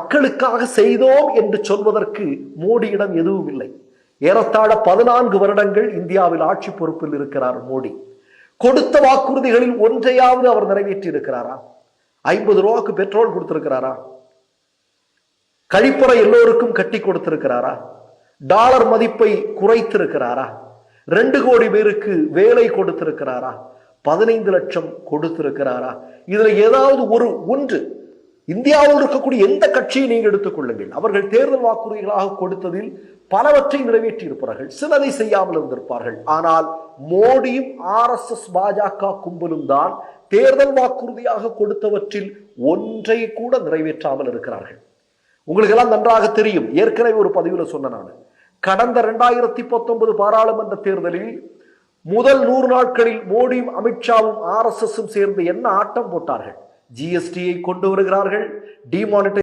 மக்களுக்காக செய்தோம் என்று சொல்வதற்கு மோடியிடம் எதுவும் இல்லை. ஏறத்தாழ 14 வருடங்கள் இந்தியாவில் ஆட்சி பொறுப்பில் இருக்கிறார் மோடி. கொடுத்த வாக்குறுதிகளில் ஒன்றையாவது அவர் நிறைவேற்றி இருக்கிறாரா? 50 ரூபாய்க்கு பெட்ரோல் கொடுத்திருக்கிறாரா? கழிப்பறை எல்லோருக்கும் கட்டி கொடுத்திருக்கிறாரா? டாலர் மதிப்பை குறைத்திருக்கிறாரா? 2 கோடி பேருக்கு வேலை கொடுத்திருக்கிறாரா? 15 லட்சம் கொடுத்திருக்கிறாரா? இதுல ஏதாவது ஒன்று இந்தியாவில் இருக்கக்கூடிய எந்த கட்சியை நீங்கள் எடுத்துக்கொள்ளுங்கள், அவர்கள் தேர்தல் வாக்குறுதிகளாக கொடுத்ததில் பலவற்றை நிறைவேற்றி இருப்பார்கள், சிலரை செய்யாமல் இருந்திருப்பார்கள். ஆனால் மோடியும் RSS பாஜக கும்பலும் தான் தேர்தல் வாக்குறுதியாக கொடுத்தவற்றில் ஒன்றை கூட நிறைவேற்றாமல் இருக்கிறார்கள். உங்களுக்கு எல்லாம் நன்றாக தெரியும், ஏற்கனவே ஒரு பதிவில் சொன்ன நான், கடந்த 2019 பாராளுமன்ற தேர்தலில் முதல் 100 நாட்களில் மோடியும் அமித்ஷாவும் RSSம் சேர்ந்து என்ன ஆட்டம் போட்டார்கள். GSTயை கொண்டு வருகிறார்கள், டிமானிட்டை